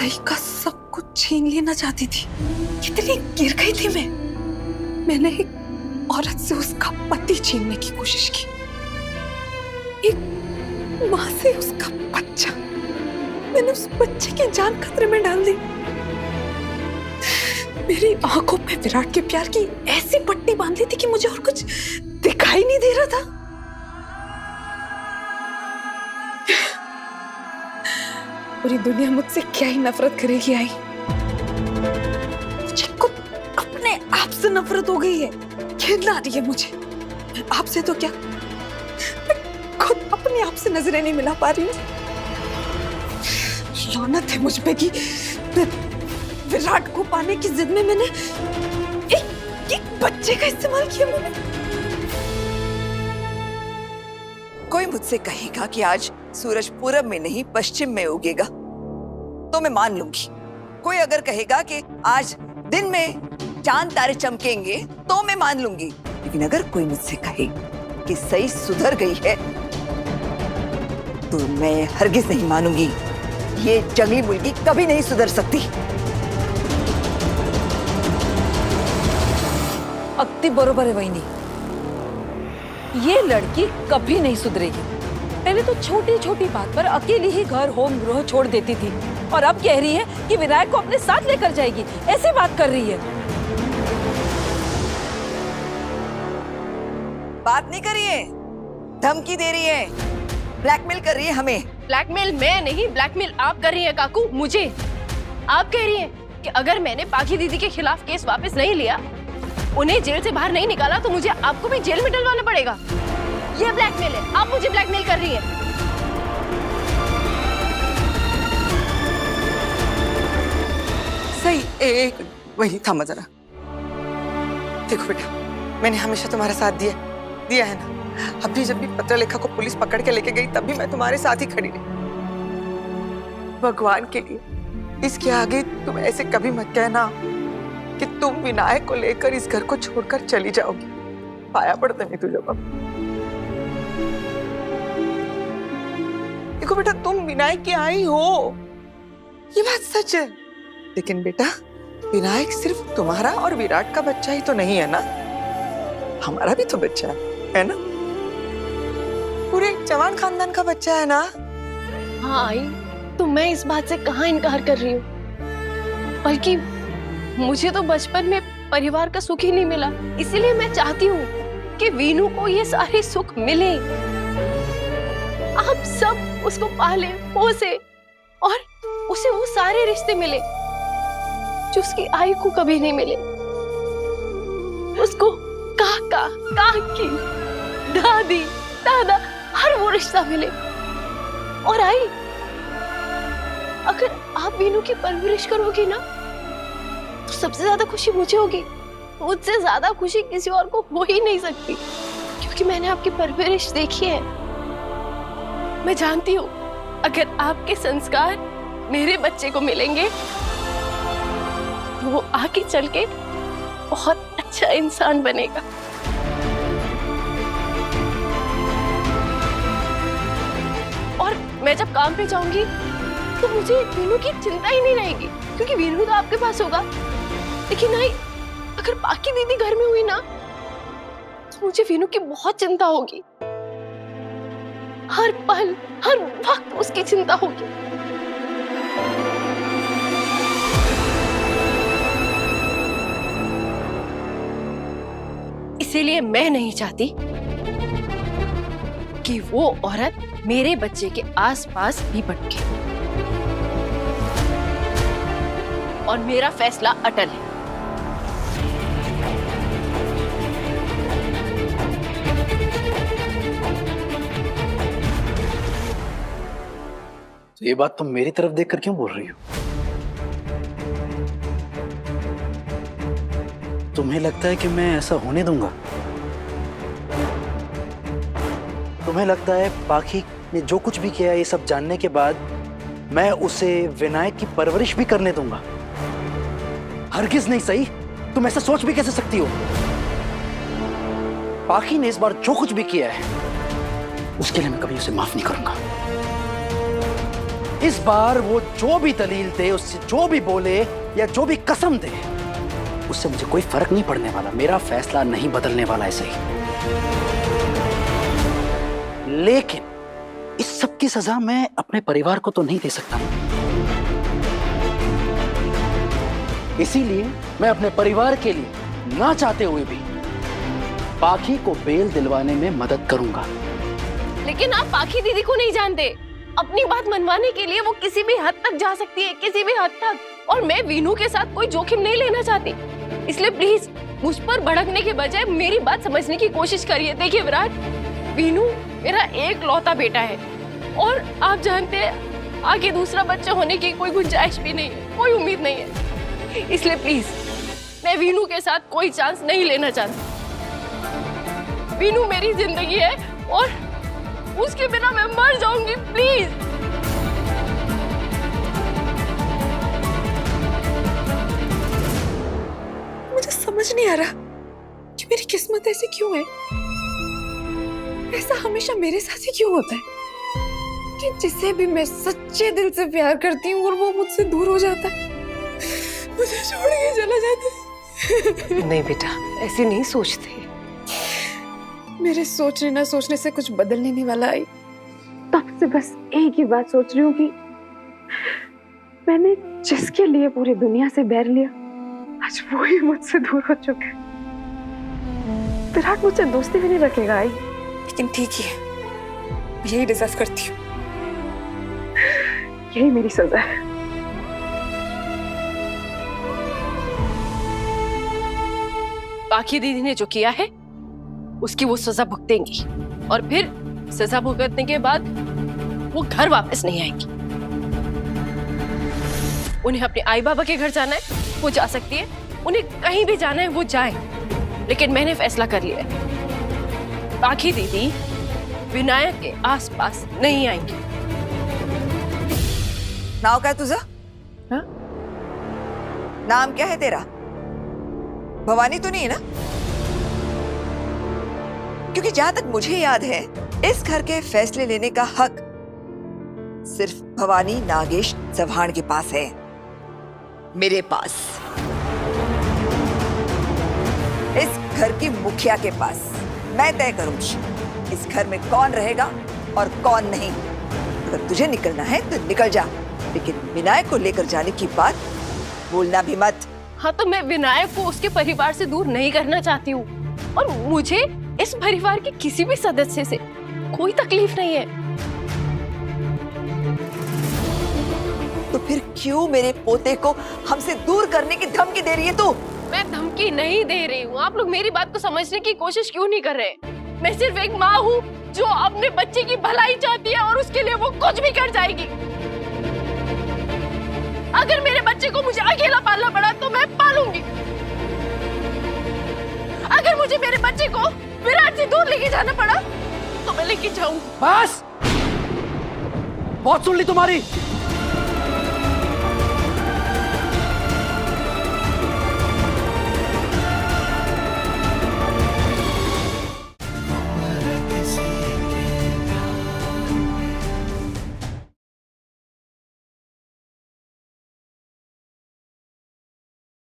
सही का सब कुछ छीन लेना चाहती थी। कितनी गिर गई थी मैंने एक औरत से उसका पति छीनने की कोशिश की, एक माँ से उसका बच्चा। मैंने उस बच्चे की जान खतरे में डाल दी। मेरी आंखों पे विराट के प्यार की ऐसी पट्टी बांध ली थी कि मुझे और कुछ दिखाई नहीं दे रहा था। पूरी दुनिया मुझसे क्या ही नफरत करेगी। आई मुझे खुद अपने आप से नफरत हो गई है। घिन आ रही है मुझे। आपसे तो क्या, मैं खुद अपने आप से नजरें नहीं मिला पा रही हूँ। लानत है मुझ पे कि विराट को पाने की जिद में मैंने एक बच्चे का इस्तेमाल किया। कोई मुझसे कहेगा कि आज सूरज पूरब में नहीं पश्चिम में उगेगा तो मैं मान लूंगी। कोई अगर कहेगा कि आज दिन में चांद तारे चमकेंगे तो मैं मान लूंगी। लेकिन अगर कोई मुझसे कहे कि सही सुधर गई है तो मैं हरगिज नहीं मानूंगी। ये जंगली मुर्गी कभी नहीं सुधर सकती। अगदी बरोबर है वहिनी, ये लड़की कभी नहीं सुधरेगी। पहले तो छोटी छोटी बात पर अकेली ही घर होम गृह छोड़ देती थी और अब कह रही है कि विनायक को अपने साथ लेकर जाएगी। ऐसे बात कर रही है। बात नहीं कर रही है, धमकी दे रही है, ब्लैकमेल कर रही है हमें। ब्लैकमेल मैं नहीं, ब्लैकमेल आप कर रही है काकू मुझे। आप कह रही हैं कि अगर मैंने पाखी दीदी के खिलाफ केस वापस नहीं लिया, उन्हें जेल से बाहर नहीं निकाला तो मुझे आपको भी जेल में डलवाना पड़ेगा। ये ब्लैकमेल है, आप मुझे ब्लैकमेल कर रही है। सही एक वही थामा जरा। देखो बेटा, मैंने हमेशा तुम्हारा साथ दिया है ना। अभी जब भी पत्रलेखा को पुलिस पकड़ के लेके गई तब भी मैं तुम्हारे साथ ही खड़ी रही। भगवान के लिए इसके आगे तुम ऐसे कभी मत कहना कि तुम विनायक को लेकर इस घर को छोड़कर चली जाओगी। पाया पड़ता नहीं तुझे बाबा। देखो बेटा, तुम विनायक की आई हो, ये बात सच है। लेकिन बेटा, विनायक सिर्फ तुम्हारा और विराट का बच्चा ही तो नहीं है ना, हमारा भी तो बच्चा है ना। पूरे जवान खानदान का बच्चा है ना। हाँ आई, तो मैं इस बात से कहाँ इनकार कर रही हूँ। बल्कि मुझे तो बचपन में परिवार का सुख ही नहीं मिला, इसीलिए मैं चाहती हूँ कि वीनू को ये सारे सुख मिले। आप सब उसको पाले पोसे और उसे वो सारे रिश्ते मिले जो उसकी आई को कभी नहीं मिले। उसको काका, काकी, दादी, दादा हर वो रिश्ता मिले। और आई, अगर आप वीनू की परवरिश करोगी ना तो सबसे ज्यादा खुशी मुझे होगी। मुझसे ज्यादा खुशी किसी और को हो ही नहीं सकती, क्योंकि मैंने आपकी परवरिश देखी है। मैं जानती हूँ अगर आपके संस्कार मेरे बच्चे को मिलेंगे तो वो आगे चल के बहुत अच्छा इंसान बनेगा। और मैं जब काम पे जाऊंगी तो मुझे वीनू की चिंता ही नहीं रहेगी, क्योंकि वीनू तो आपके पास होगा। लेकिन नहीं, अगर बाकी दीदी घर में हुई ना तो मुझे वीनू की बहुत चिंता होगी। हर पल हर वक्त उसकी चिंता होगी। इसीलिए मैं नहीं चाहती कि वो औरत मेरे बच्चे के आसपास भी भटके। और मेरा फैसला अटल है। तो ये बात तुम मेरी तरफ देखकर क्यों बोल रही हो? तुम्हें लगता है कि मैं ऐसा होने दूंगा? तुम्हें लगता है पाखी ने जो कुछ भी किया ये सब जानने के बाद मैं उसे विनायक की परवरिश भी करने दूंगा? हरगिज नहीं। सही, तुम ऐसा सोच भी कैसे सकती हो? पाखी ने इस बार जो कुछ भी किया है उसके लिए मैं कभी उसे माफ नहीं करूंगा। इस बार वो जो भी दलील दे, उससे जो भी बोले या जो भी कसम दे, उससे मुझे कोई फर्क नहीं पड़ने वाला। मेरा फैसला नहीं बदलने वाला ऐसे ही। लेकिन इस सब की सजा मैं अपने परिवार को तो नहीं दे सकता। इसीलिए मैं अपने परिवार के लिए ना चाहते हुए भी पाखी को बेल दिलवाने में मदद करूंगा। लेकिन आप पाखी दीदी को नहीं जानते। अपनी बात मनवाने के लिए वो किसी भी हद तक जा सकती है, किसी भी हद तक। और मैं वीनू के साथ कोई जोखिम नहीं लेना चाहती। इसलिए प्लीज मुझ पर भड़कने के बजाय मेरी बात समझने की कोशिश करिए। देखिए विराट, वीनू मेरा एक लौता बेटा है और आप जानते हैं आगे दूसरा बच्चा होने की कोई गुंजाइश भी नहीं है, कोई उम्मीद नहीं है। इसलिए प्लीज मैं वीनू के साथ कोई चांस नहीं लेना चाहती। वीनू मेरी जिंदगी है और उसके बिना मैं मर जाऊंगी। प्लीज। मुझे समझ नहीं आ रहा कि मेरी किस्मत ऐसी क्यों है। ऐसा हमेशा मेरे साथ ही क्यों होता है कि जिसे भी मैं सच्चे दिल से प्यार करती हूँ और वो मुझसे दूर हो जाता है, मुझे छोड़ के चला जाता है। नहीं बेटा, ऐसे नहीं सोचते। मेरे सोचने ना सोचने से कुछ बदलने नहीं वाला आई। तब से बस एक ही बात सोच रही हूँ कि मैंने जिसके लिए पूरी दुनिया से बैर लिया, आज वो ही मुझसे दूर हो चुका है। विराट मुझसे दोस्ती भी नहीं रखेगा आई, लेकिन ठीक ही है, यही डिजर्व करती हूँ। यही मेरी सजा है। पाखी दीदी ने जो किया है उसकी वो सजा भुगतेंगी और फिर सजा भुगतने के बाद वो घर वापस नहीं आएंगी। उन्हें अपने आई बाबा के घर जाना है वो जा सकती है, उन्हें कहीं भी जाना है वो जाए, लेकिन मैंने फैसला कर लिया है पाखी दीदी विनायक के आसपास नहीं आएंगी। नाव क्या है तुझा? हाँ? नाम क्या है तेरा? भवानी तो नहीं है ना? क्योंकि जहां तक मुझे याद है इस घर के फैसले लेने का हक सिर्फ भवानी नागेश चव्हाण के पास है, मेरे पास, इस घर की मुखिया के पास। मैं तय करूंगी इस घर में कौन रहेगा और कौन नहीं। अगर तुझे निकलना है तो निकल जा, लेकिन विनायक को लेकर जाने की बात भूलना भी मत। हाँ, तो मैं विनायक को उसके परिवार से दूर नहीं करना चाहती हूँ और मुझे इस परिवार के किसी भी सदस्य से कोई तकलीफ नहीं है। तो फिर क्यों मेरे पोते को हमसे दूर करने की धमकी दे रही है तू? मैं धमकी नहीं दे रही हूँ। आप लोग मेरी बात को समझने की कोशिश क्यों नहीं कर रहे? मैं सिर्फ एक माँ हूँ जो अपने बच्चे की भलाई चाहती है और उसके लिए वो कुछ भी कर जाएगी। अगर मेरे बच्चे को मुझे अकेला पालना पड़ा तो मैं पालूंगी। अगर मुझे मेरे बच्चे को विराट से दूर लेके जाना पड़ा तो मैं लेके जाऊंगी। बस, बहुत सुन ली तुम्हारी।